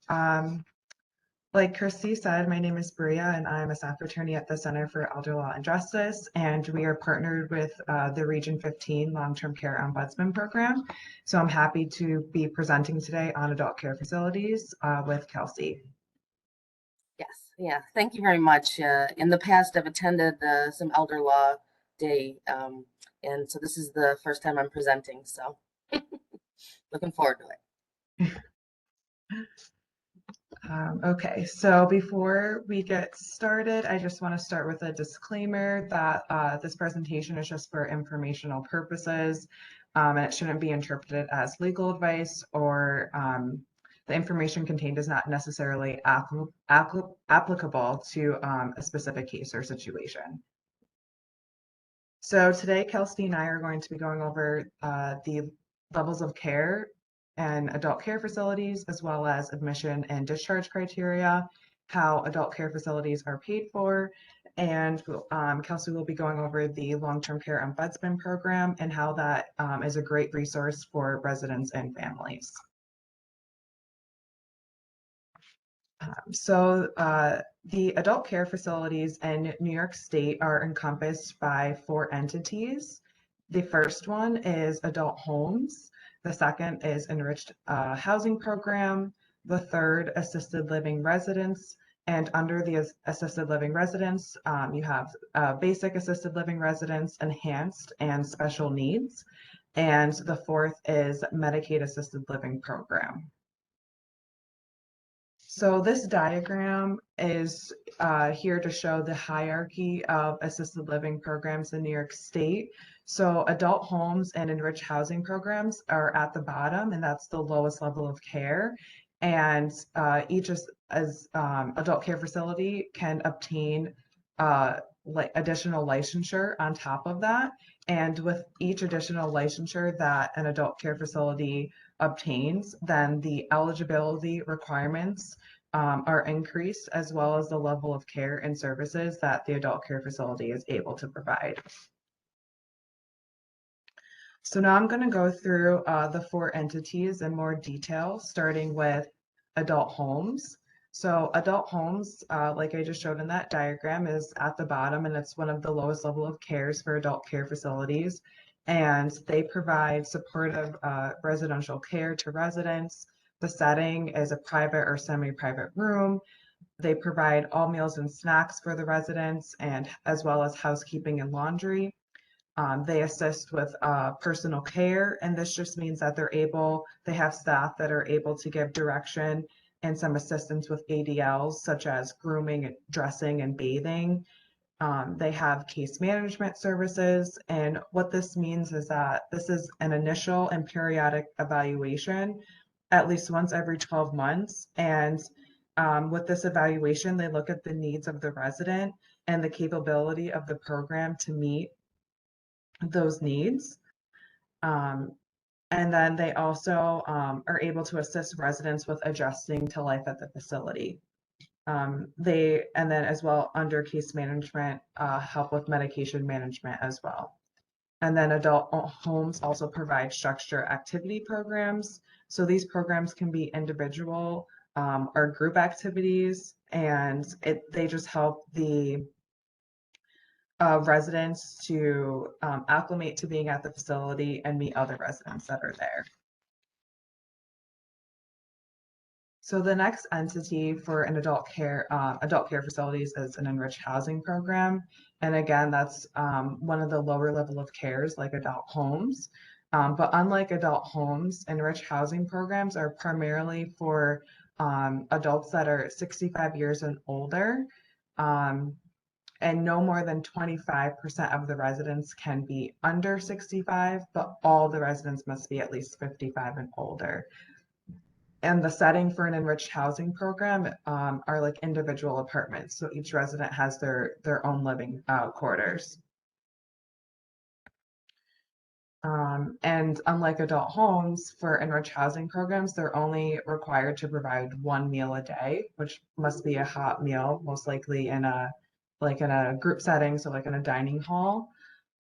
Um, like Christy said, my name is Bria, and I'm a staff attorney at the Center for Elder Law and Justice, and we are partnered with the Region 15 Long-Term Care Ombudsman Program. So I'm happy to be presenting today on adult care facilities with Kelsey. Yes, yeah. Thank you very much. In the past, I've attended some elder law day, and so this is the first time I'm presenting. So looking forward to it. Okay, so before we get started, I just want to start with a disclaimer that this presentation is just for informational purposes, and it shouldn't be interpreted as legal advice, or the information contained is not necessarily applicable to a specific case or situation. So today, Kelsey and I are going to be going over the levels of care and adult care facilities, as well as admission and discharge criteria, how adult care facilities are paid for, and Kelsey will be going over the long-term care ombudsman program and how that is a great resource for residents and families. The adult care facilities in New York State are encompassed by 4 entities. The first one is adult homes. The second is enriched housing program. The third, assisted living residence. And under the assisted living residence, you have basic assisted living residence, enhanced, and special needs. And the fourth is Medicaid assisted living program. So this diagram is here to show the hierarchy of assisted living programs in New York State. So adult homes and enriched housing programs are at the bottom, and that's the lowest level of care. And each as adult care facility can obtain like additional licensure on top of that. And with each additional licensure that an adult care facility obtains, then the eligibility requirements are increased, as well as the level of care and services that the adult care facility is able to provide. So now I'm going to go through the 4 entities in more detail, starting with adult homes. So adult homes, like I just showed in that diagram, is at the bottom, and it's one of the lowest level of cares for adult care facilities. And they provide supportive residential care to residents. The setting is a private or semi-private room. They provide all meals and snacks for the residents, and as well as housekeeping and laundry. They assist with personal care, and this just means that they have staff that are able to give direction and some assistance with ADLs, such as grooming, dressing, and bathing. They have case management services, and what this means is that this is an initial and periodic evaluation at least once every 12 months. And with this evaluation, they look at the needs of the resident and the capability of the program to meet those needs. Um, and then they also are able to assist residents with adjusting to life at the facility. And then as well under case management, help with medication management as well. And then adult homes also provide structured activity programs. So these programs can be individual or group activities, and they just help the residents to acclimate to being at the facility and meet other residents that are there. So the next entity for an adult care facilities is an enriched housing program. And again, that's one of the lower level of cares like adult homes. But unlike adult homes, enriched housing programs are primarily for adults that are 65 years and older. And no more than 25% of the residents can be under 65, but all the residents must be at least 55 and older. And the setting for an enriched housing program are like individual apartments. So each resident has their own living quarters. And unlike adult homes, for enriched housing programs, they're only required to provide 1 meal a day, which must be a hot meal, most likely in a group setting, so like in a dining hall.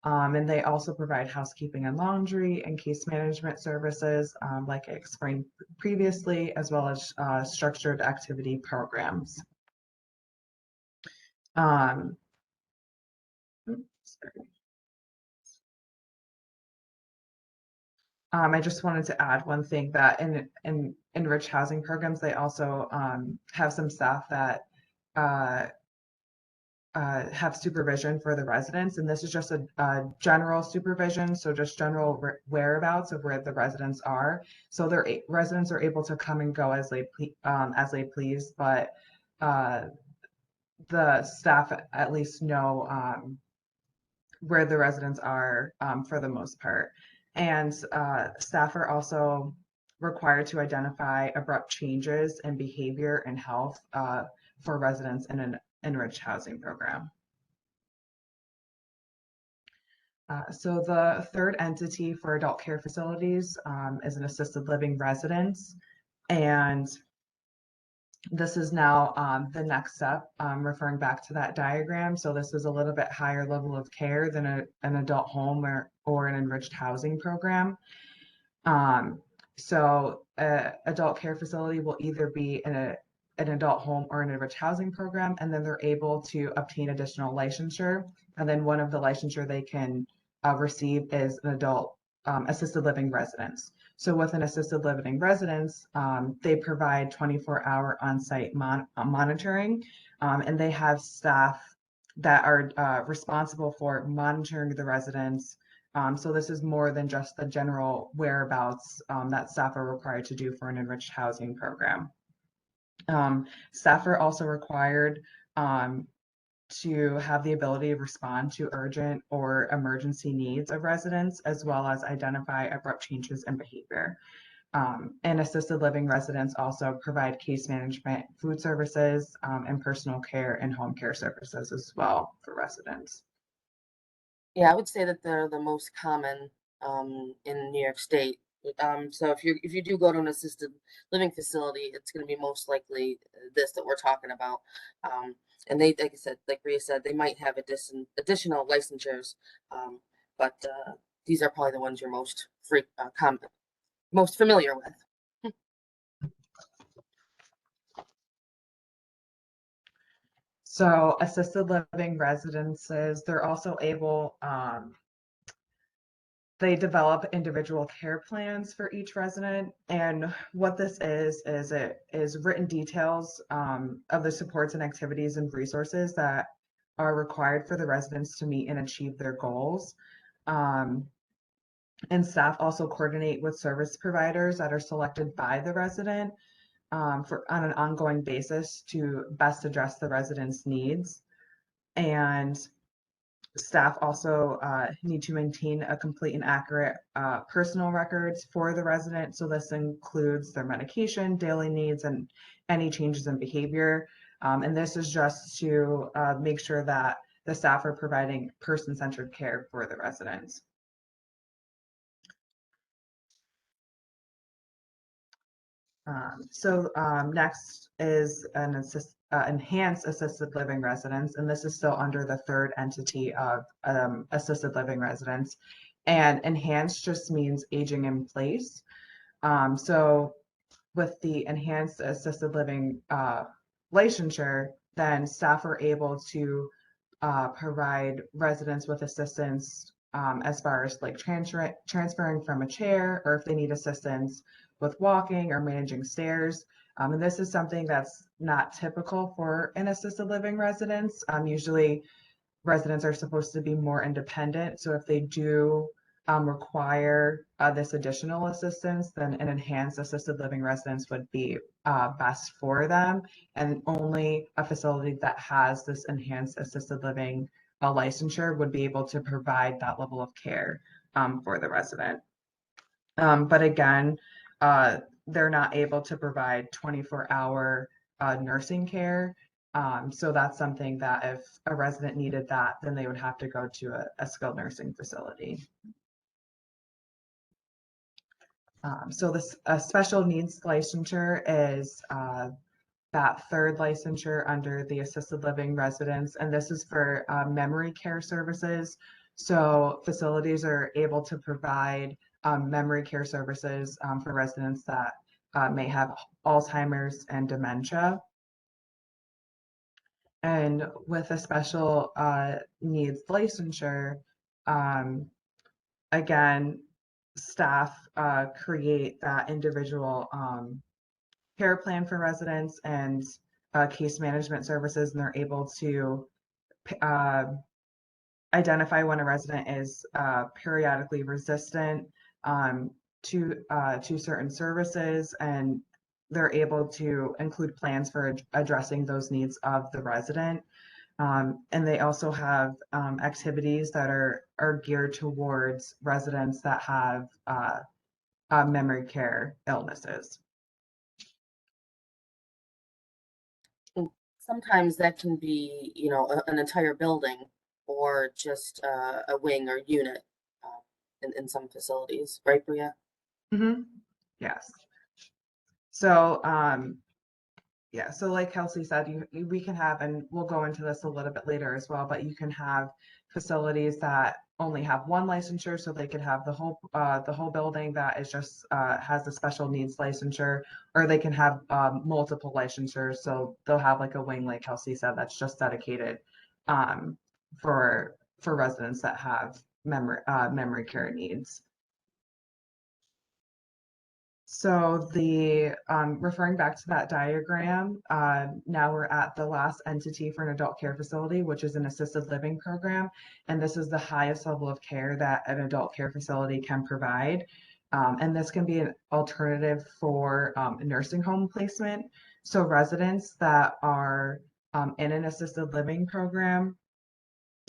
And they also provide housekeeping and laundry and case management services, like I explained previously, as well as structured activity programs. Sorry. I just wanted to add one thing that in enriched housing programs, they also have some staff that uh, have supervision for the residents, and this is just a general supervision, so just general whereabouts of where the residents are. So their residents are able to come and go as they please, but the staff at least know where the residents are for the most part. And staff are also required to identify abrupt changes in behavior and health for residents in an enriched housing program. So the third entity for adult care facilities is an assisted living residence. And this is now the next step, referring back to that diagram. So this is a little bit higher level of care than an adult home or an enriched housing program. So adult care facility will either be an adult home or an enriched housing program, and then they're able to obtain additional licensure. And then one of the licensure they can receive is an adult assisted living residence. So with an assisted living residence, they provide 24-hour on-site monitoring, and they have staff that are responsible for monitoring the residents. So this is more than just the general whereabouts that staff are required to do for an enriched housing program. Staff are also required to have the ability to respond to urgent or emergency needs of residents, as well as identify abrupt changes in behavior. And assisted living residents also provide case management, food services, and personal care and home care services as well for residents. Yeah, I would say that they're the most common in New York State. So if you do go to an assisted living facility, it's going to be most likely this that we're talking about. And they, like I said, like Rhea said, they might have additional licensures, but these are probably the ones you're most familiar with. So assisted living residences, they're also able, they develop individual care plans for each resident. And what this is it is written details of the supports and activities and resources that are required for the residents to meet and achieve their goals. Um, and staff also coordinate with service providers that are selected by the resident on an ongoing basis to best address the residents' needs. And staff also need to maintain a complete and accurate personal records for the resident. So this includes their medication, daily needs, and any changes in behavior. And this is just to make sure that the staff are providing person-centered care for the residents. Next is an enhanced assisted living residence, and this is still under the third entity of assisted living residence. And enhanced just means aging in place. So with the enhanced assisted living licensure, then staff are able to provide residents with assistance as far as like transferring from a chair, or if they need assistance with walking or managing stairs. And this is something that's not typical for an assisted living residence. Usually residents are supposed to be more independent. So if they do require this additional assistance, then an enhanced assisted living residence would be best for them. And only a facility that has this enhanced assisted living licensure would be able to provide that level of care for the resident. But again, they're not able to provide 24-hour nursing care. So that's something that if a resident needed that, then they would have to go to a skilled nursing facility. So this special needs licensure is that third licensure under the assisted living residence, and this is for memory care services. So facilities are able to provide memory care services for residents that may have Alzheimer's and dementia. And with a special needs licensure, um, again, staff create that individual care plan for residents and case management services, and they're able to uh, identify when a resident is periodically resistant um, to certain services, and they're able to include plans for addressing those needs of the resident. And they also have activities that are geared towards residents that have memory care illnesses. And sometimes that can be, you know, an entire building or just a wing or unit in some facilities, right, Bria? Mm-hmm. Yes. So yeah, so like Kelsey said, we can have, and we'll go into this a little bit later as well, but you can have facilities that only have one licensure, so they could have the whole building that is just has a special needs licensure, or they can have multiple licensures, so they'll have like a wing, like Kelsey said, that's just dedicated um, for residents that have memory care needs. So the referring back to that diagram, now we're at the last entity for an adult care facility, which is an assisted living program. And this is the highest level of care that an adult care facility can provide. And this can be an alternative for nursing home placement. So residents that are in an assisted living program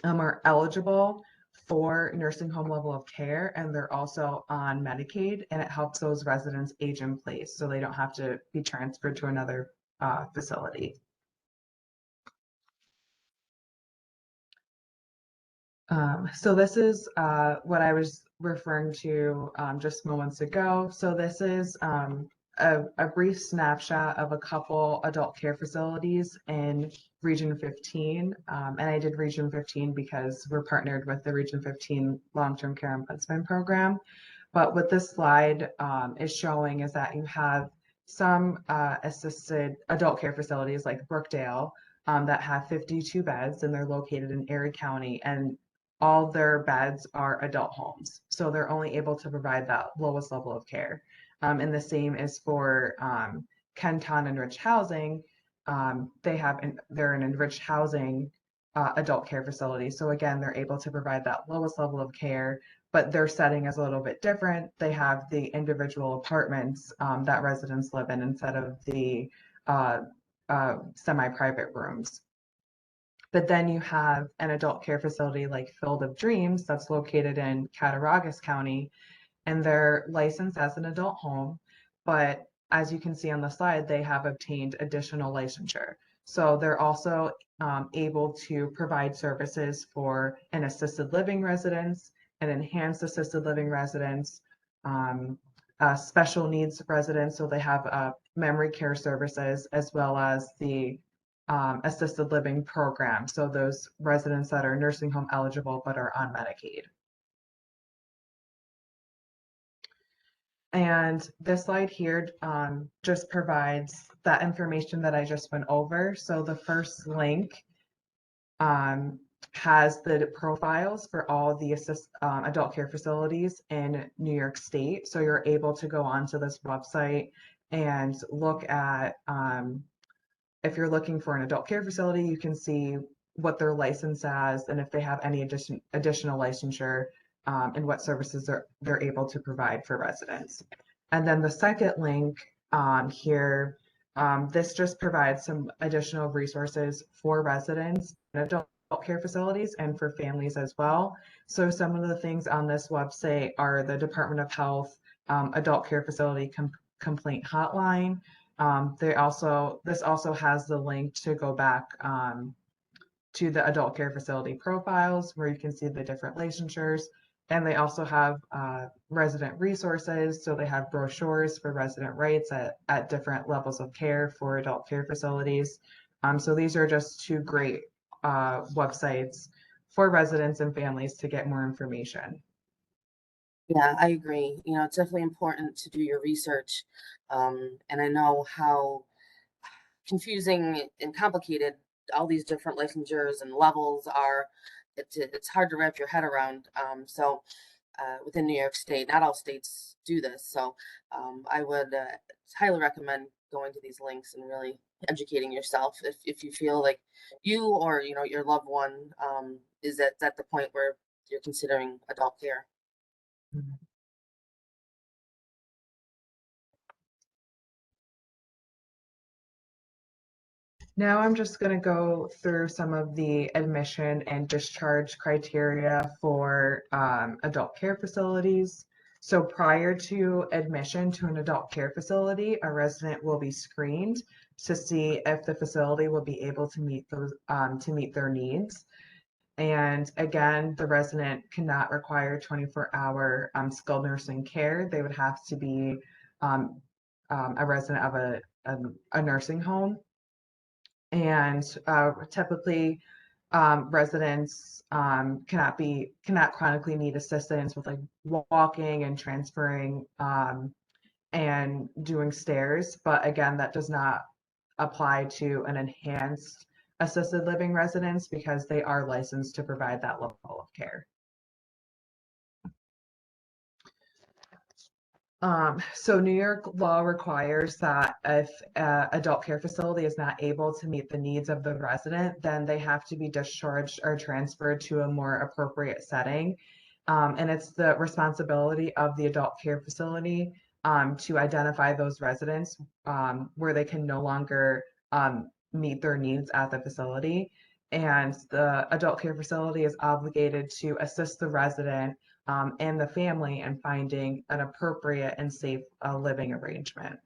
are eligible for nursing home level of care, and they're also on Medicaid, and it helps those residents age in place so they don't have to be transferred to another facility. So this is what I was referring to just moments ago. So this is a brief snapshot of a couple adult care facilities in Region 15. And I did Region 15 because we're partnered with the Region 15 Long-Term Care Ombudsman Program. But what this slide is showing is that you have some assisted adult care facilities like Brookdale that have 52 beds, and they're located in Erie County, and all their beds are adult homes. So they're only able to provide that lowest level of care. And the same is for Kenton Enriched Housing. They're an enriched housing adult care facility. So again, they're able to provide that lowest level of care, but their setting is a little bit different. They have the individual apartments that residents live in instead of the semi-private rooms. But then you have an adult care facility like Field of Dreams that's located in Cattaraugus County, and they're licensed as an adult home. But as you can see on the slide, they have obtained additional licensure. So they're also able to provide services for an assisted living residence, an enhanced assisted living residence, special needs residents. So they have memory care services as well as the assisted living program. So those residents that are nursing home eligible but are on Medicaid. And this slide here just provides that information that I just went over. So the first link has the profiles for all the adult care facilities in New York State. So you're able to go onto this website and look at if you're looking for an adult care facility, you can see what they're licensed as and if they have any additional licensure and what services they're able to provide for residents. And then the second link here, this just provides some additional resources for residents and adult care facilities and for families as well. So some of the things on this website are the Department of Health adult care facility complaint hotline. This also has the link to go back to the adult care facility profiles where you can see the different licensures. And they also have resident resources. So they have brochures for resident rights at different levels of care for adult care facilities. So these are just two great websites for residents and families to get more information. Yeah, I agree. It's definitely important to do your research. And I know how confusing and complicated all these different licensures and levels are. It's hard to wrap your head around. Within New York State, not all states do this. So I would highly recommend going to these links and really educating yourself if you feel like you or your loved one is at the point where you're considering adult care. Now I'm just going to go through some of the admission and discharge criteria for adult care facilities. So prior to admission to an adult care facility, a resident will be screened to see if the facility will be able to meet their needs. And again, the resident cannot require 24-hour skilled nursing care. They would have to be a resident of a nursing home. And typically, residents cannot chronically need assistance with like walking and transferring and doing stairs. But again, that does not apply to an enhanced assisted living residence because they are licensed to provide that level of care. So New York law requires that if adult care facility is not able to meet the needs of the resident, then they have to be discharged or transferred to a more appropriate setting. And it's the responsibility of the adult care facility to identify those residents where they can no longer meet their needs at the facility. And the adult care facility is obligated to assist the resident and the family in finding an appropriate and safe living arrangement.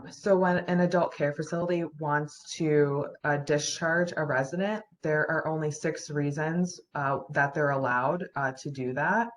So when an adult care facility wants to discharge a resident, there are only 6 reasons that they're allowed to do that.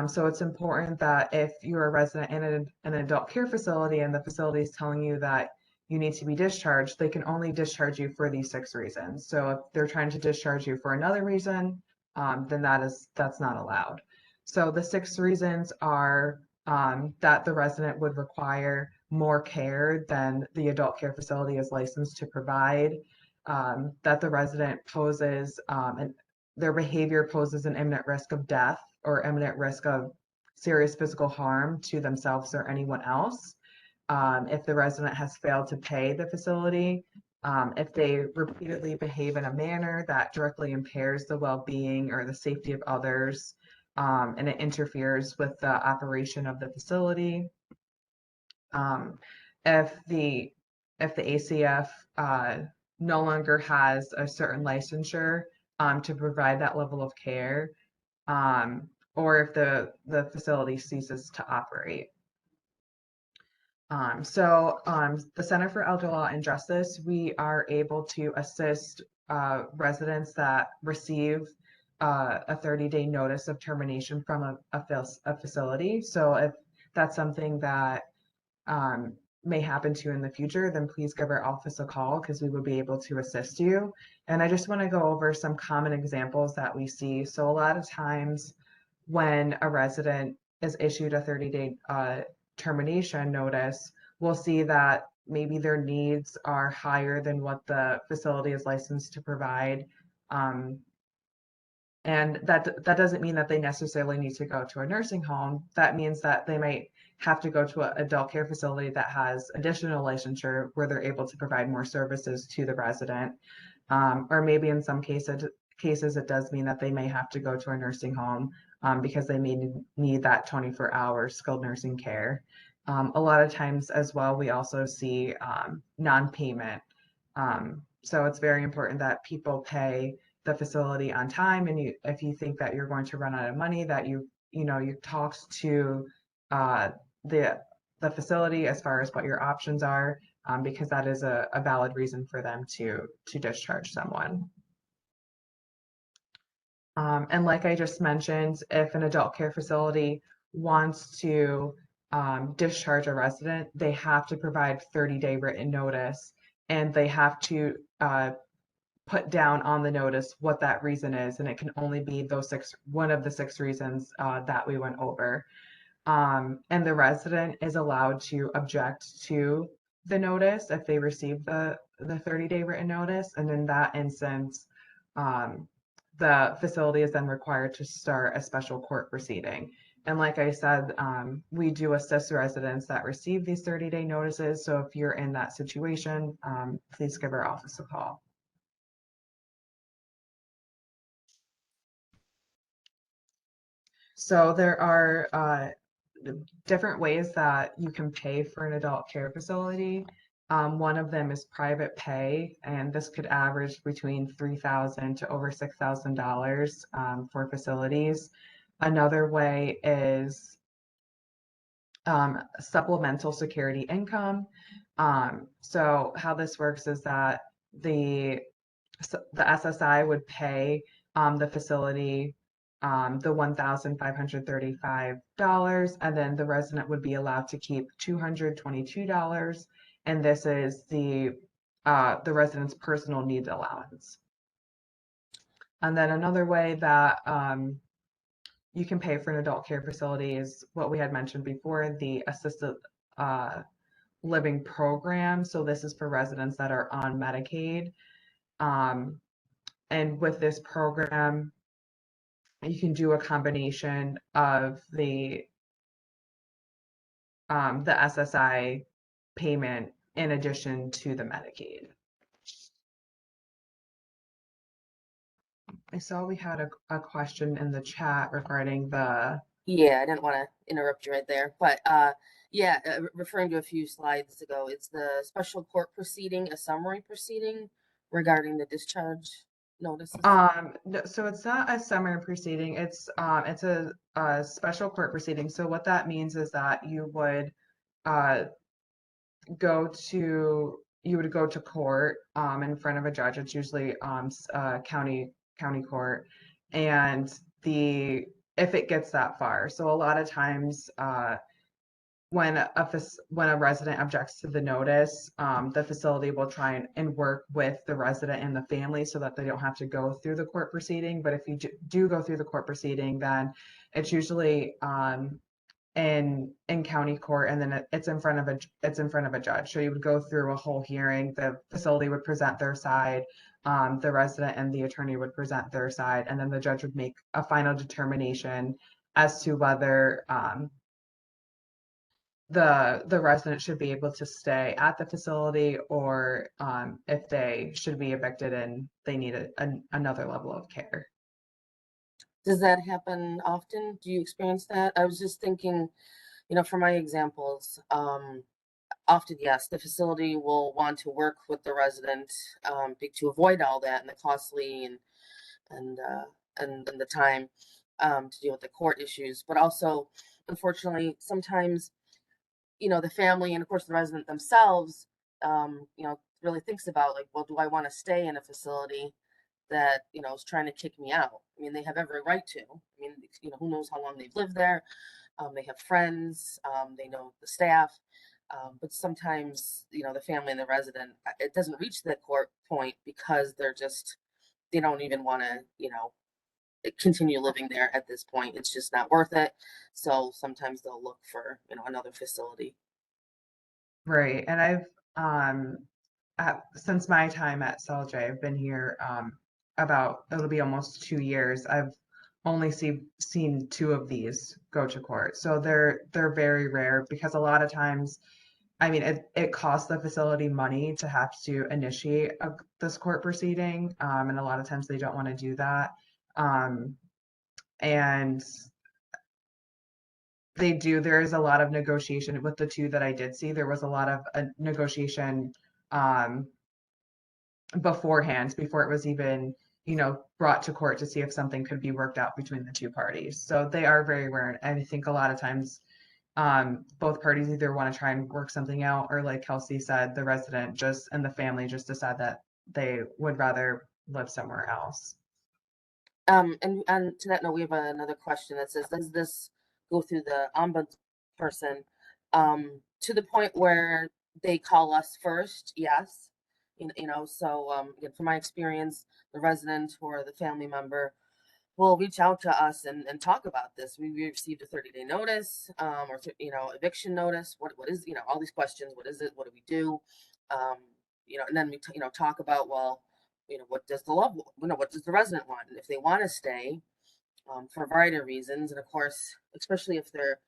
So it's important that if you're a resident in an adult care facility and the facility is telling you that you need to be discharged, they can only discharge you for these 6 reasons. So if they're trying to discharge you for another reason, then that's not allowed. So the 6 reasons are that the resident would require more care than the adult care facility is licensed to provide, that the resident poses and their behavior poses an imminent risk of death or imminent risk of serious physical harm to themselves or anyone else. If the resident has failed to pay the facility, if they repeatedly behave in a manner that directly impairs the well-being or the safety of others, and it interferes with the operation of the facility. If the ACF no longer has a certain licensure to provide that level of care, or if the facility ceases to operate. The Center for Elder Law and Justice, we are able to assist residents that receive a 30-day notice of termination from a facility. So if that's something that may happen to you in the future, then please give our office a call because we would be able to assist you. And I just want to go over some common examples that we see. So a lot of times when a resident is issued a 30-day termination notice, we'll see that maybe their needs are higher than what the facility is licensed to provide. And that doesn't mean that they necessarily need to go to a nursing home. That means that they might have to go to an adult care facility that has additional licensure where they're able to provide more services to the resident. Or maybe in some cases it does mean that they may have to go to a nursing home because they may need that 24-hour skilled nursing care. A lot of times as well, we also see non-payment. So it's very important that people pay the facility on time, and if you think that you're going to run out of money, that you talked to the facility as far as what your options are, because that is a valid reason for them to discharge someone. And like I just mentioned, if an adult care facility wants to discharge a resident, they have to provide 30-day written notice. and they have to put down on the notice what that reason is, and it can only be one of the 6 reasons that we went over. And the resident is allowed to object to the notice if they receive the 30-day written notice. And in that instance, the facility is then required to start a special court proceeding. And like I said, we do assist residents that receive these 30-day notices. So if you're in that situation, please give our office a call. So there are different ways that you can pay for an adult care facility. One of them is private pay, and this could average between $3,000 to over $6,000 for facilities. Another way is supplemental security income. So how this works is that the SSI would pay the facility the $1,535, and then the resident would be allowed to keep $222, and this is the resident's personal needs allowance. And then another way that you can pay for an adult care facility is what we had mentioned before, the assisted living program. So this is for residents that are on Medicaid. And with this program, you can do a combination of the SSI payment in addition to the Medicaid. I saw we had a question in the chat regarding the. Yeah, I didn't want to interrupt you right there, but yeah, referring to a few slides ago, it's the special court proceeding, a summary proceeding regarding the discharge notices. So it's not a summary proceeding. It's a special court proceeding. So what that means is that you would go to court in front of a judge. It's usually county court, and if it gets that far. So a lot of times when a resident objects to the notice, the facility will try and work with the resident and the family so that they don't have to go through the court proceeding. But if you do go through the court proceeding, then it's usually in county court, and then it's in front of a judge. So you would go through a whole hearing. The facility would present their side, the resident and the attorney would present their side, and then the judge would make a final determination as to whether the resident should be able to stay at the facility, or if they should be evicted and they need another level of care. Does that happen often? Do you experience that? I was just thinking, for my examples, often, yes, the facility will want to work with the resident to avoid all that and the costly and the time to deal with the court issues. But also, unfortunately, sometimes, the family and of course the resident themselves, really thinks about, like, well, do I want to stay in a facility that, is trying to kick me out? I mean, they have every right to. I mean, who knows how long they've lived there. They have friends, they know the staff. But sometimes, the family and the resident, it doesn't reach that court point because they don't even want to, continue living there at this point. It's just not worth it. So sometimes they'll look for, another facility. Right. And since my time at CELJ, I've been here it'll be almost 2 years. I've only seen 2 of these go to court. So they're very rare, because a lot of times, I mean, it costs the facility money to have to initiate this court proceeding. And a lot of times they don't want to do that. And there is a lot of negotiation with the 2 that I did see. There was a lot of negotiation beforehand, before it was even, brought to court, to see if something could be worked out between the 2 parties. So they are very rare. And I think a lot of times both parties either want to try and work something out, or, like Kelsey said, the resident and the family just decide that they would rather live somewhere else. And to that note, we have another question that says, does this go through the ombudsperson to the point where they call us first? Yes. So again, from my experience, the resident or the family member will reach out to us and talk about this. We received a 30-day notice, or eviction notice. What is, all these questions. What is it? What do we do? Um, and then we talk about, well, what does what does the resident want? And if they want to stay, for a variety of reasons, and of course, especially if they're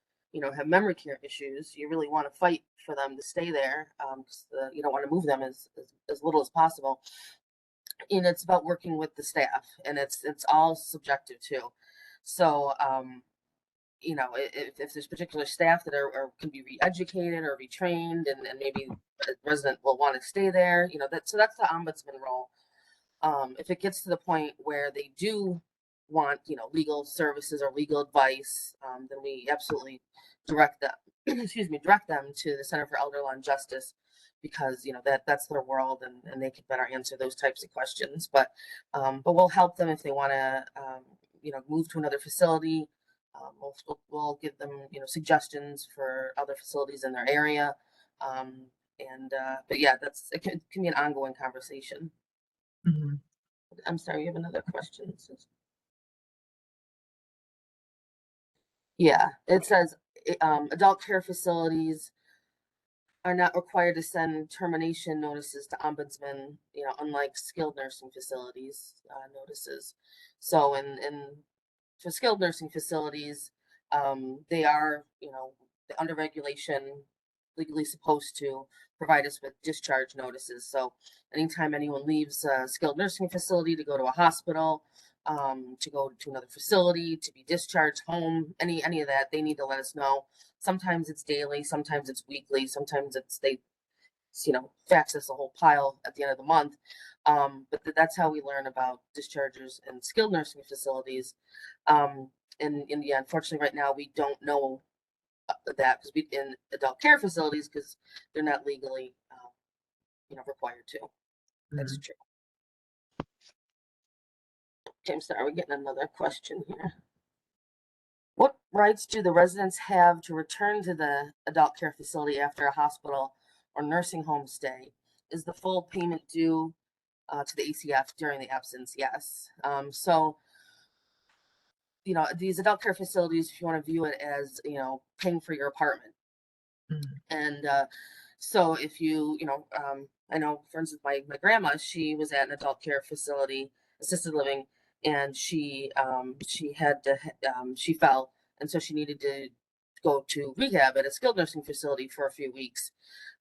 have memory care issues, you really want to fight for them to stay there, because you don't want to move them as little as possible. And it's about working with the staff, and it's all subjective too. So if there's particular staff that can be re-educated or retrained, and maybe a resident will want to stay there, that's the ombudsman role. If it gets to the point where they do want legal services or legal advice, then we absolutely direct them direct them to the Center for Elder Law and Justice, because that's their world, and they can better answer those types of questions. But we'll help them if they want to move to another facility. We'll give them suggestions for other facilities in their area. But yeah, it can be an ongoing conversation. Mhm. I'm sorry, you have another question. Yeah, it says adult care facilities are not required to send termination notices to ombudsman, unlike skilled nursing facilities notices. So for skilled nursing facilities, they are, under regulation, legally supposed to provide us with discharge notices. So anytime anyone leaves a skilled nursing facility to go to a hospital, to go to another facility, to be discharged home, any of that, they need to let us know. Sometimes it's daily, sometimes it's weekly, sometimes they fax us a whole pile at the end of the month. But that's how we learn about discharges in skilled nursing facilities. And yeah, unfortunately, right now we don't know that, because we in adult care facilities, because they're not legally, required to. That's Mhm. true. James, are we getting another question here? What rights do the residents have to return to the adult care facility after a hospital or nursing home stay? Is the full payment due to the ACF during the absence? Yes. So, these adult care facilities, if you want to view it as, paying for your apartment. Mhm. And so if I know, for instance, my grandma, she was at an adult care facility, assisted living, and she had to, she fell, and so she needed to go to rehab at a skilled nursing facility for a few weeks.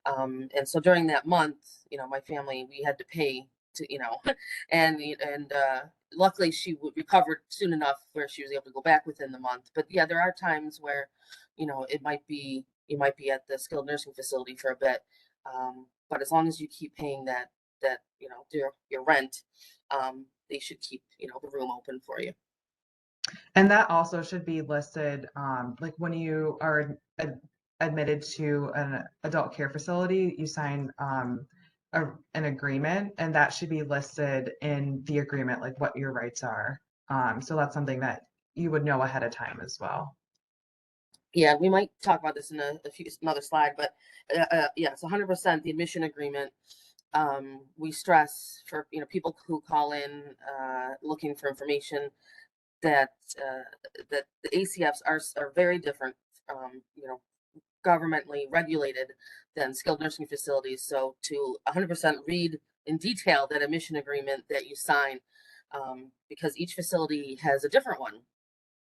And so during that month, my family, we had to pay to, and luckily she recovered soon enough where she was able to go back within the month. But yeah, there are times where, it might be, you might be at the skilled nursing facility for a bit. But as long as you keep paying that, your rent, they should keep, the room open for you. And that also should be listed, like when you are admitted to an adult care facility, you sign an agreement, and that should be listed in the agreement, like what your rights are. So that's something that you would know ahead of time as well. Yeah, we might talk about this in another slide, but yeah, it's 100% the admission agreement. We stress for people who call in looking for information that that the ACFs are very different, governmentally regulated than skilled nursing facilities. So to 100% read in detail that admission agreement that you sign, because each facility has a different one.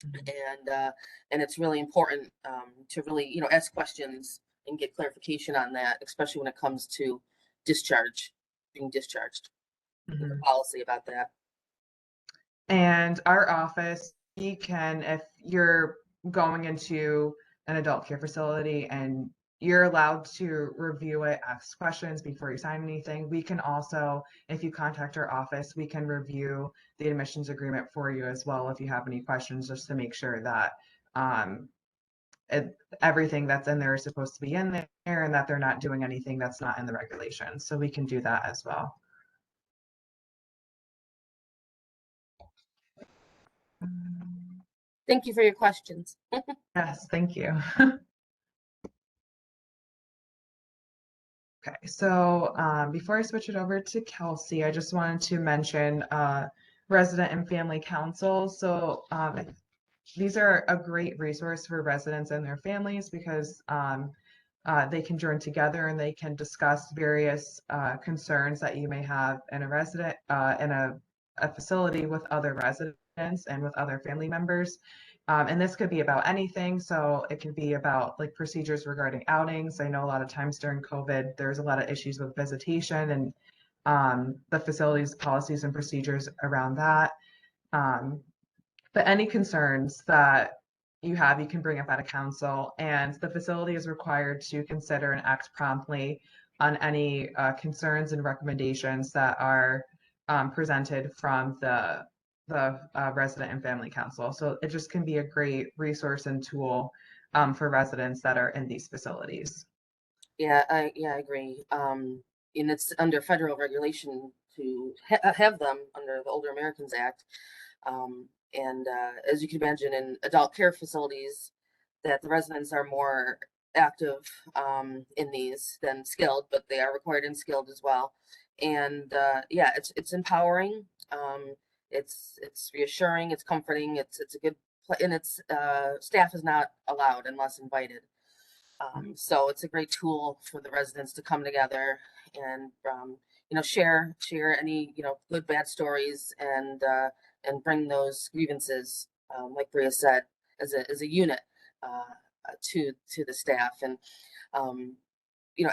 Mhm. And it's really important, to really ask questions and get clarification on that, especially when it comes to being discharged. The Mhm. policy about that. And our office, we can, if you're going into an adult care facility and you're allowed to review it, ask questions before you sign anything, we can also, if you contact our office, we can review the admissions agreement for you as well if you have any questions, just to make sure that um, everything that's in there is supposed to be in there, and that they're not doing anything that's not in the regulations. So we can do that as well. Thank you for your questions. Yes, thank you. Okay, so before I switch it over to Kelsey, I just wanted to mention resident and family councils. So these are a great resource for residents and their families because they can join together and they can discuss various concerns that you may have in a resident in a facility with other residents and with other family members. And this could be about anything. So it could be about like procedures regarding outings. I know a lot of times during COVID, there's a lot of issues with visitation and the facilities policies and procedures around that. Um, but any concerns that you have, you can bring up at a council, and the facility is required to consider and act promptly on any concerns and recommendations that are presented from the resident and family council. So it just can be a great resource and tool for residents that are in these facilities. Yeah, I agree. And it's under federal regulation to have them under the Older Americans Act. And as you can imagine, in adult care facilities, that the residents are more active in these than skilled, but they are required in skilled as well. And yeah, it's empowering. It's reassuring. It's comforting. It's a good and it's staff is not allowed unless invited. So it's a great tool for the residents to come together and share any good bad stories and bring those grievances, like Bria said, as a unit to the staff. And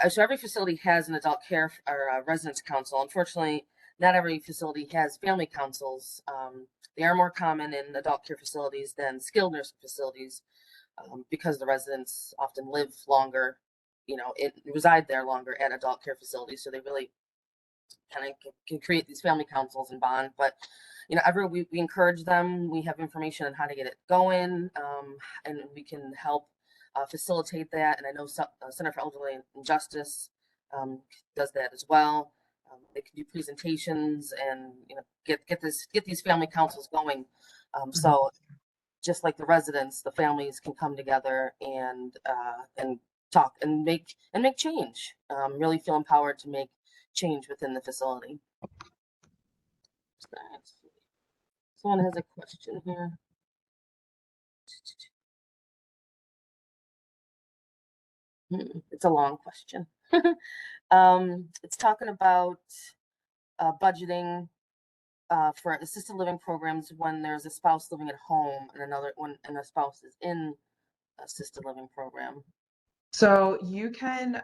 so every facility has an adult care or a residence council. Unfortunately, not every facility has family councils. They are more common in adult care facilities than skilled nursing facilities, because the residents often live longer, reside there longer at adult care facilities. So they really kind of can create these family councils and bond. But, we encourage them. We have information on how to get it going, and we can help facilitate that. And I know Center for Elderly and Justice does that as well. They can do presentations and get these family councils going. So just like the residents, the families can come together and talk and make change. Really feel empowered to make change within the facility. Someone has a question here. It's a long question. It's talking about budgeting for assisted living programs when there's a spouse living at home and a spouse is in assisted living program. So you can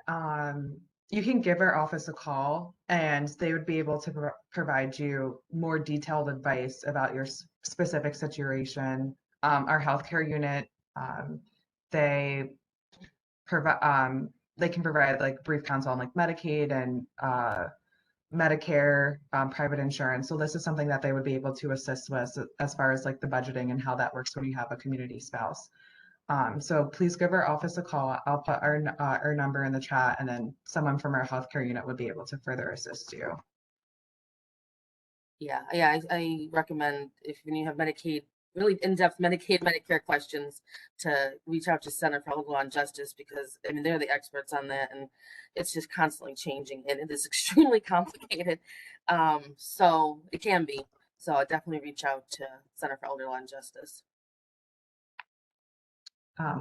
give our office a call and they would be able to provide you more detailed advice about your specific situation. Our healthcare unit, they they can provide like brief counsel on like Medicaid and Medicare, private insurance. So this is something that they would be able to assist with as far as like the budgeting and how that works when you have a community spouse. So please give our office a call. I'll put our number in the chat, and then someone from our healthcare unit would be able to further assist you. Yeah, I recommend when you have Medicaid, really in-depth Medicare questions, to reach out to Center for Elder Law and Justice, because I mean they're the experts on that, and it's just constantly changing and it is extremely complicated. So it can be. So I definitely reach out to Center for Elder Law and Justice.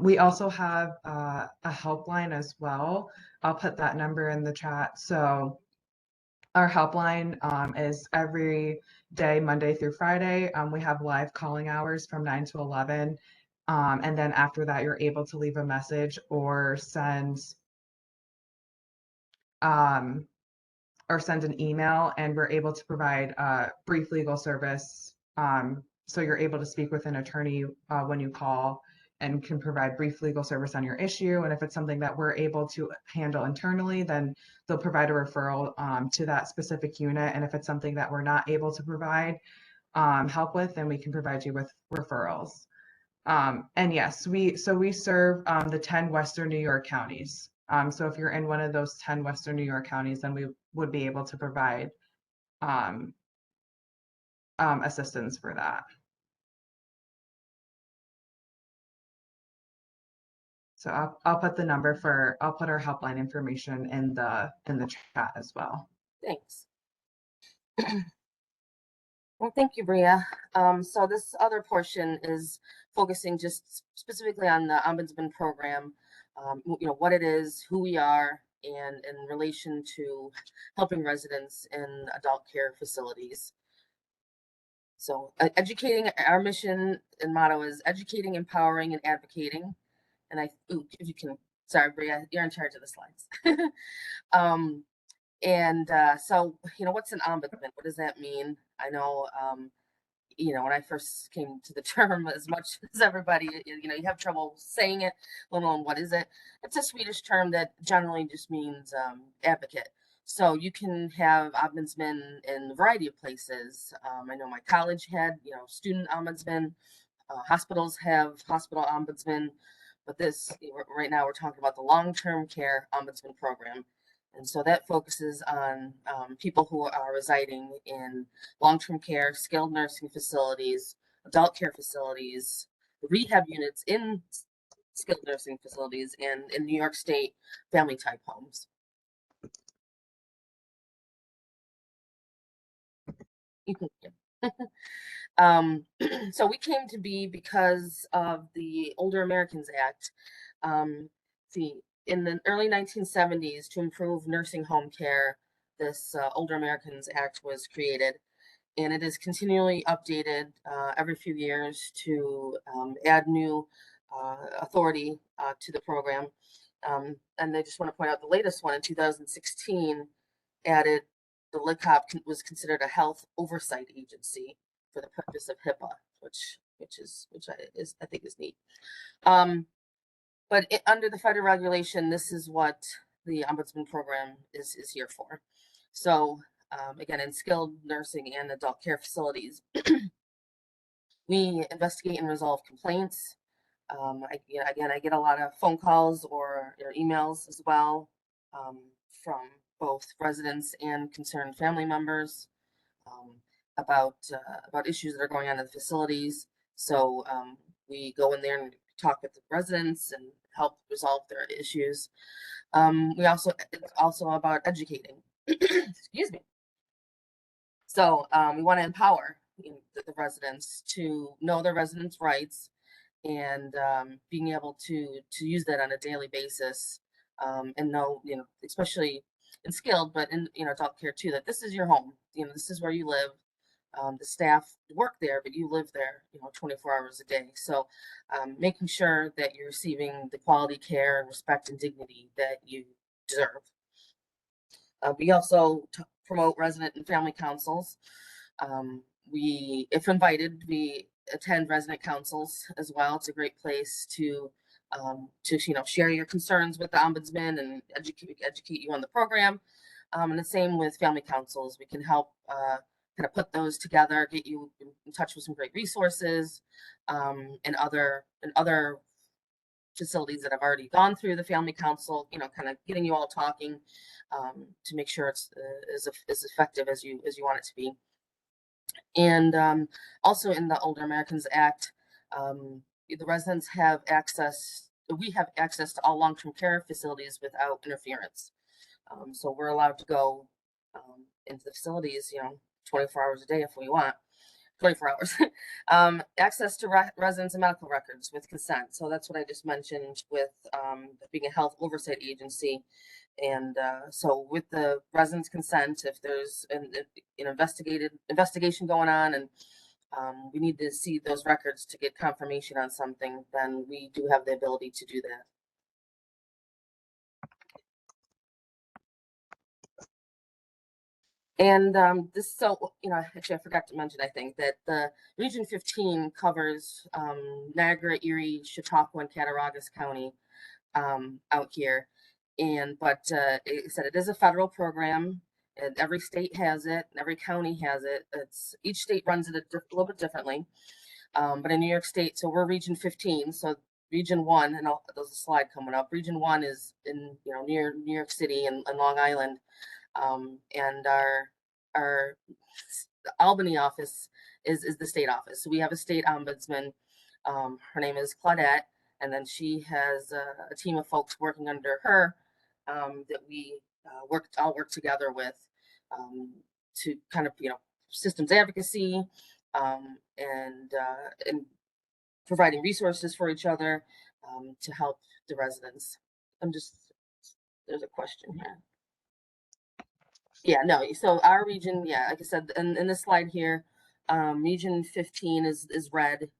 We also have a helpline as well. I'll put that number in the chat. So our helpline is every day, Monday through Friday. We have live calling hours from 9 to 11. And then after that, you're able to leave a message or send an email, and we're able to provide brief legal service. So you're able to speak with an attorney when you call, and can provide brief legal service on your issue. And if it's something that we're able to handle internally, then they'll provide a referral to that specific unit. And if it's something that we're not able to provide help with, then we can provide you with referrals. And yes, we serve the 10 Western New York counties. So if you're in one of those 10 Western New York counties, then we would be able to provide assistance for that. So I'll put the number for, I'll put our helpline information in the chat as well. Thanks. Well, thank you, Bria. So this other portion is focusing just specifically on the Ombudsman program, what it is, who we are, and in relation to helping residents in adult care facilities. So educating, our mission and motto is educating, empowering, and advocating. And if you can, sorry, Bria, you're in charge of the slides. So, what's an ombudsman? What does that mean? I know, when I first came to the term, as much as everybody, you have trouble saying it, let alone what is it? It's a Swedish term that generally just means advocate. So you can have ombudsmen in a variety of places. I know my college had, student ombudsman. Hospitals have hospital ombudsman, but right now we're talking about the long-term care ombudsman program. And so that focuses on people who are residing in long-term care, skilled nursing facilities, adult care facilities, rehab units in skilled nursing facilities, and in New York State, family type homes. You can, so we came to be because of the Older Americans Act. In the early 1970s, to improve nursing home care, this Older Americans Act was created, and it is continually updated every few years to add new authority to the program. And I just want to point out the latest one in 2016 added the LICOP was considered a health oversight agency for the purpose of HIPAA, which I think is neat. But under the federal regulation, this is what the ombudsman program is here for. So again, in skilled nursing and adult care facilities, we investigate and resolve complaints. I get a lot of phone calls or emails as well from both residents and concerned family members about issues that are going on in the facilities. So we go in there and talk with the residents and help resolve their issues. It's also about educating. Excuse me. So we want to empower the residents to know their residents' rights and being able to use that on a daily basis and know, especially in skilled, but in adult care too, that this is your home. This is where you live. The staff work there, but you live there, 24 hours a day. So making sure that you're receiving the quality care and respect and dignity that you deserve. We also promote resident and family councils. If invited, we attend resident councils as well. It's a great place to share your concerns with the ombudsman and educate you on the program. And the same with family councils. We can help kind of put those together, get you in touch with some great resources and other facilities that have already gone through the family council, kind of getting you all talking to make sure it's as effective as you want it to be. And also in the Older Americans Act, the residents have access, we have access to all long-term care facilities without interference. So we're allowed to go into the facilities, 24 hours a day if we want. 24 hours. Access to residents and medical records with consent. So that's what I just mentioned with being a health oversight agency. And so with the residents' consent, if there's an investigation going on and we need to see those records to get confirmation on something, then we do have the ability to do that. And actually I forgot to mention, I think, that the Region 15 covers Niagara, Erie, Chautauqua, and Cattaraugus County out here. But it said it is a federal program, and every state has it, and every county has it. Each state runs it a little bit differently. But in New York State, so we're Region 15, so Region 1, and there's a slide coming up. Region 1 is in near New York City and Long Island. And our Albany office is the state office. So we have a state ombudsman. Her name is Claudette, And then she has a team of folks working under her that we all work together with to kind of, systems advocacy and providing resources for each other to help the residents. There's a question here. Yeah, no, so our region, yeah, like I said, in this slide here, region 15 is red,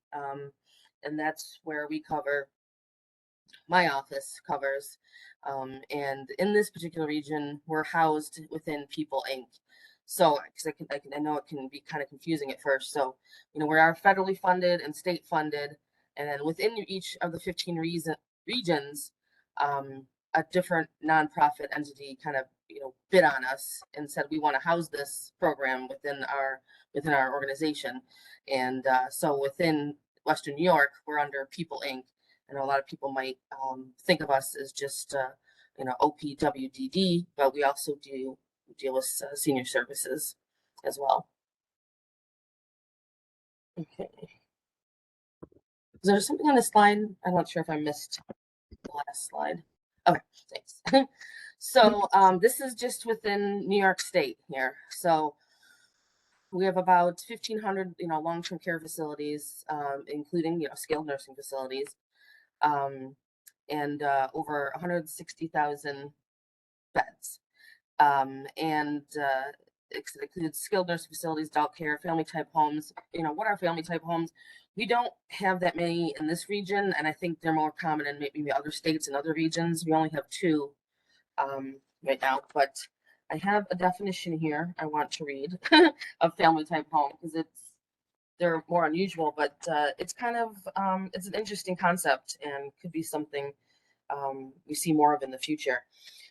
and that's where we cover, my office covers. And in this particular region, we're housed within People Inc. So, because I know it can be kind of confusing at first. So, we are federally funded and state funded, and then within each of the 15 regions, a different nonprofit entity kind of bid on us and said we want to house this program within our organization. And so within Western New York, we're under People Inc. I know a lot of people might think of us as just OPWDD, but we also deal with senior services as well. Okay. Is there something on the slide? I'm not sure if I missed the last slide. Okay, thanks. So this is just within New York State here. So we have about 1,500, long-term care facilities, including, skilled nursing facilities, and over 160,000 beds. And it includes skilled nursing facilities, adult care, family type homes. What are family type homes? We don't have that many in this region, and I think they're more common in maybe other states and other regions. We only have 2 right now, but I have a definition here I want to read of family type home because they're more unusual, but it's kind of it's an interesting concept and could be something we see more of in the future.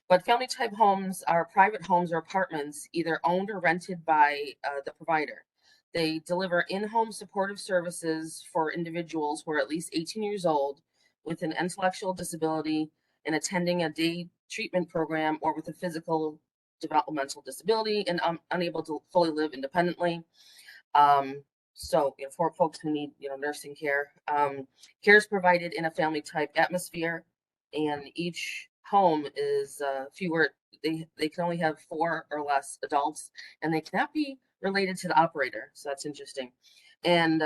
But family type homes are private homes or apartments either owned or rented by the provider. They deliver in-home supportive services for individuals who are at least 18 years old with an intellectual disability and attending a day treatment program, or with a physical developmental disability and unable to fully live independently. So for folks who need nursing care, care is provided in a family type atmosphere, and each home is they can only have 4 or less adults, and they cannot be related to the operator. So that's interesting. And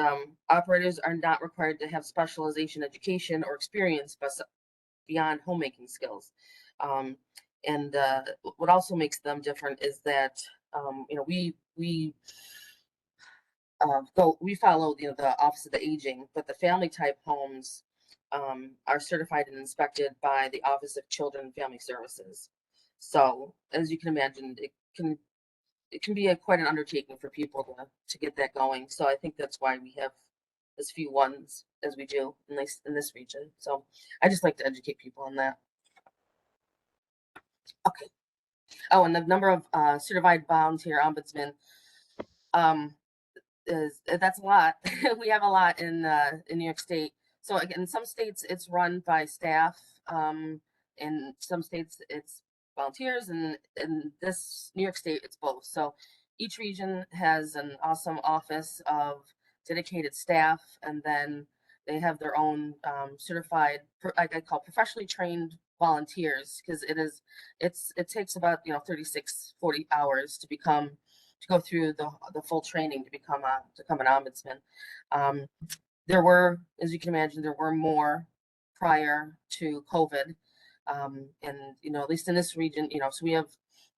operators are not required to have specialization, education, or experience beyond homemaking skills. And what also makes them different is that we follow the Office of the Aging, but the family type homes are certified and inspected by the Office of Children and Family Services. So as you can imagine, it can be quite an undertaking for people to get that going. So I think that's why we have as few ones as we do, at least in this region. So I just like to educate people on that. Okay. Oh, and the number of certified volunteer ombudsmen that's a lot. We have a lot in New York State. So again, in some states it's run by staff, in some states it's volunteers, and in this New York State it's both. So each region has an awesome office of dedicated staff, and then they have their own certified, I call professionally trained volunteers, because it takes about 36-40 hours to go through the full training to become an ombudsman. There were, as you can imagine, there were more prior to COVID, and at least in this region, so we have,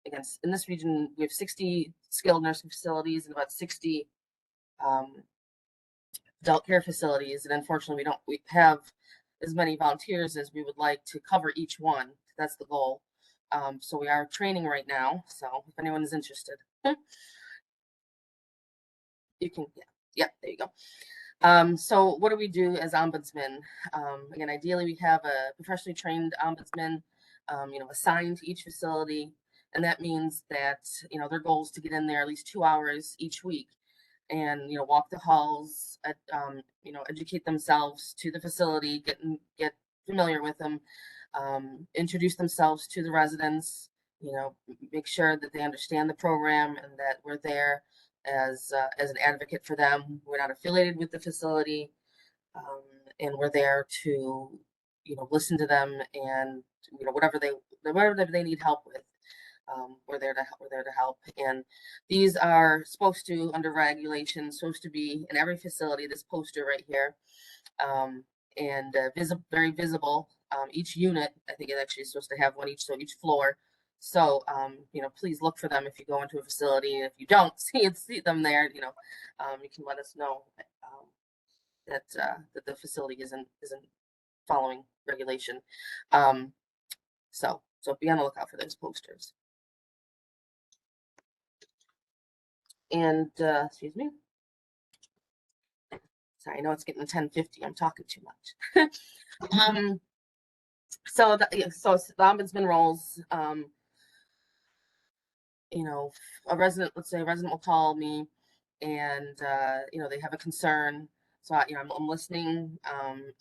again, in this region we have 60 skilled nursing facilities and about 60 adult care facilities, and unfortunately we have as many volunteers as we would like to cover each one. That's the goal. So we are training right now, so if anyone is interested. You can, yeah, there you go. So what do we do as ombudsmen? Again, ideally we have a professionally trained ombudsman, assigned to each facility, and that means that their goal is to get in there at least 2 hours each week, and walk the halls, educate themselves to the facility, get familiar with them, introduce themselves to the residents, make sure that they understand the program and that we're there as an advocate for them. We're not affiliated with the facility, and we're there to listen to them, and whatever they need help with, we're there to help. And these are supposed to, under regulations, supposed to be in every facility. This poster right here, um, and very visible. Each unit, I think, it actually is supposed to have one each, so each floor. So, please look for them if you go into a facility, and if you don't see them there, you can let us know that the facility isn't following regulation. So be on the lookout for those posters. And excuse me. Sorry, I know it's getting 10:50. I'm talking too much. So the ombudsman roles. Let's say a resident will call me, and they have a concern. So I'm listening, and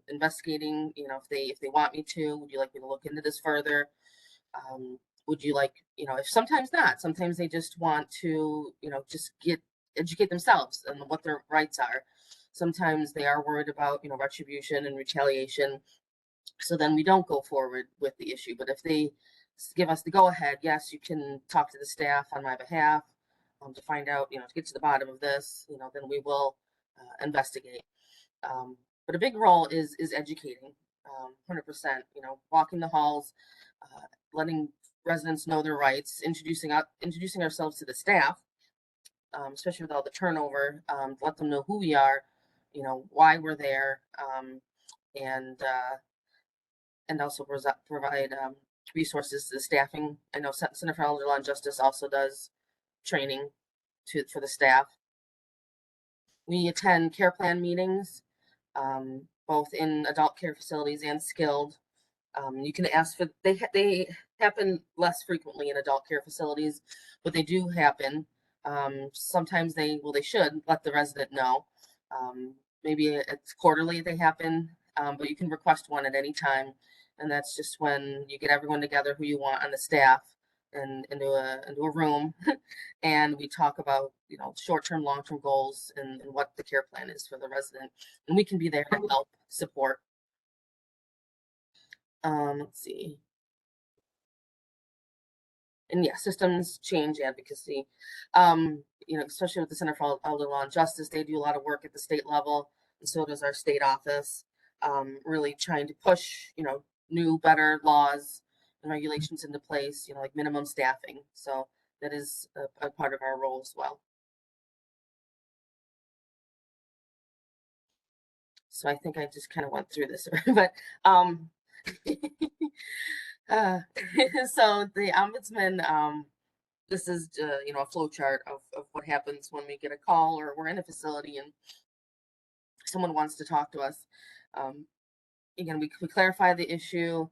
investigating. If they want me to, would you like me to look into this further? Would you like, if sometimes not, sometimes they just want to, just educate themselves and what their rights are. Sometimes they are worried about, retribution and retaliation. So then we don't go forward with the issue. But if they give us the go ahead, yes, you can talk to the staff on my behalf, to find out, to get to the bottom of this, then we will investigate. But a big role is educating, 100%, walking the halls, letting residents know their rights, introducing ourselves to the staff, especially with all the turnover, let them know who we are, why we're there, and also provide resources to the staffing. I know Center for Elder Law and Justice also does training for the staff. We attend care plan meetings, both in adult care facilities and skilled. You can ask for, they happen less frequently in adult care facilities, but they do happen. Sometimes they should let the resident know. Maybe it's quarterly they happen, but you can request one at any time. And that's just when you get everyone together who you want on the staff and into a room, and we talk about short-term, long-term goals, and what the care plan is for the resident, and we can be there to help support. Let's see. And yeah, systems change advocacy. Especially with the Center for Elder Law and Justice, they do a lot of work at the state level, and so does our state office. Really trying to push, new, better laws and regulations into place, like minimum staffing. So that is a part of our role as well. So I think I just kind of went through this, but so the ombudsman, this is a flow chart of what happens when we get a call or we're in a facility and someone wants to talk to us. Again, we clarify the issue.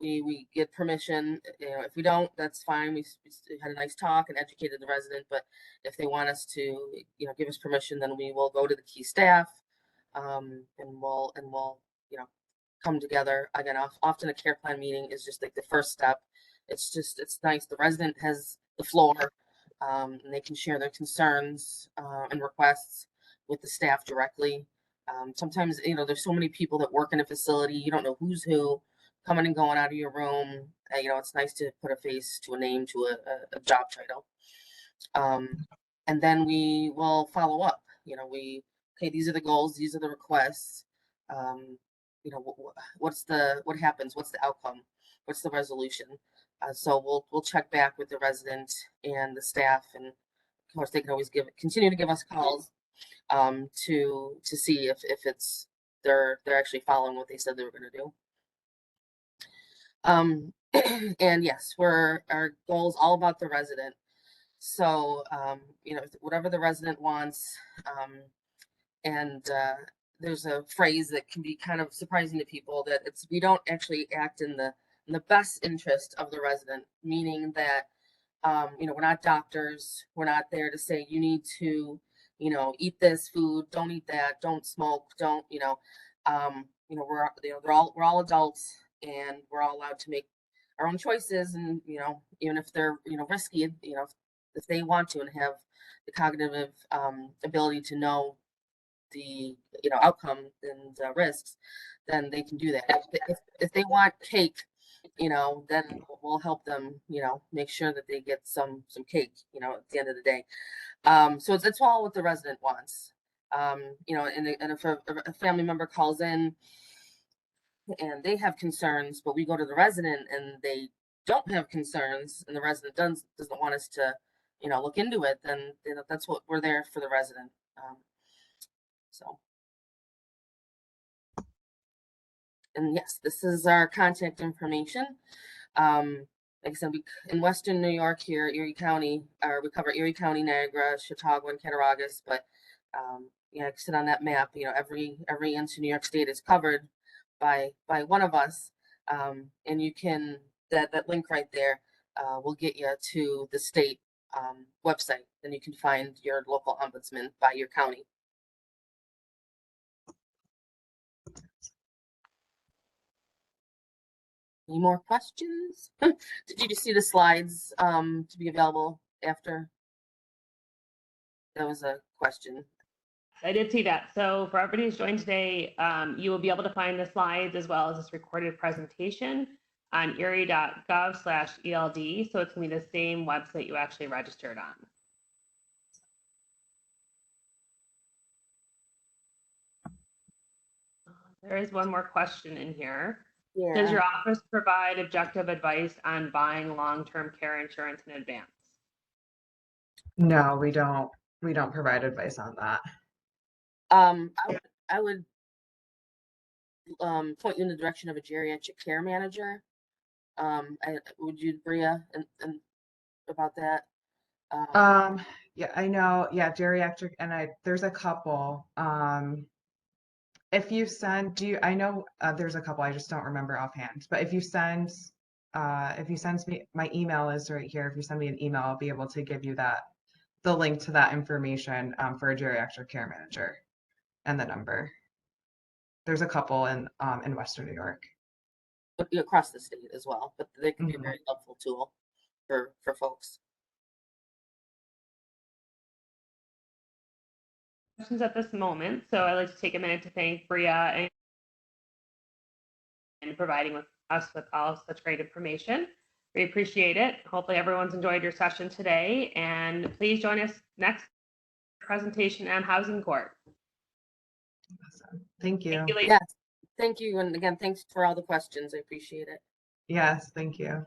We get permission. If we don't, that's fine. We had a nice talk and educated the resident. But if they want us to, give us permission, then we will go to the key staff, and we'll come together. Again, often a care plan meeting is just like the first step. It's nice. The resident has the floor, and they can share their concerns and requests with the staff directly. Sometimes, there's so many people that work in a facility, you don't know who's who, coming and going out of your room. It's nice to put a face to a name, to a job title. And then we will follow up. Okay, these are the goals, these are the requests. What happens? What's the outcome? What's the resolution? So we'll check back with the resident and the staff, and of course they can always continue to give us calls, to see if they're actually following what they said they were going to do. And yes, our goal is all about the resident. So, whatever the resident wants, and there's a phrase that can be kind of surprising to people, that we don't actually act in the best interest of the resident, meaning that, we're not doctors. We're not there to say you need to, eat this food, don't eat that, don't smoke, don't, we're all adults, and we're all allowed to make our own choices. And, even if they're, risky, if they want to and have the cognitive ability to know the outcome and risks, then they can do that. If they want cake, then we'll help them, make sure that they get some cake, at the end of the day. So it's all what the resident wants. And if a family member calls in and they have concerns, but we go to the resident and they don't have concerns, and the resident doesn't want us to, look into it, then that's what we're there for, the resident. So, and yes, this is our contact information. Like I said, in Western New York here, Erie County, we cover Erie County, Niagara, Chautauqua, and Cattaraugus. But like I said on that map, every inch of New York State is covered by one of us. And you can, that link right there will get you to the state website. Then you can find your local ombudsman by your county. Any more questions? Did you just see the slides to be available after? That was a question. I did see that. So for everybody who's joined today, you will be able to find the slides as well as this recorded presentation on erie.gov/ELD. So it's going to be the same website you actually registered on. There is one more question in here. Yeah. Does your office provide objective advice on buying long-term care insurance in advance? No, we don't provide advice on that. I would point you in the direction of a geriatric care manager. Would you, Bria, and about that? Yeah, I know. Yeah, geriatric, and there's a couple. If you send, I know there's a couple, I just don't remember offhand. But if you send me, my email is right here. If you send me an email, I'll be able to give you the link to that information for a geriatric care manager and the number. There's a couple in Western New York. But across the state as well, but they can be a very helpful tool for folks. Questions at this moment. So I'd like to take a minute to thank Bria and providing us with all such great information. We appreciate it. Hopefully everyone's enjoyed your session today, and please join us next presentation on housing court. Awesome. Thank you. Thank you, Yes, thank you, and again, thanks for all the questions. I appreciate it. Yes, thank you.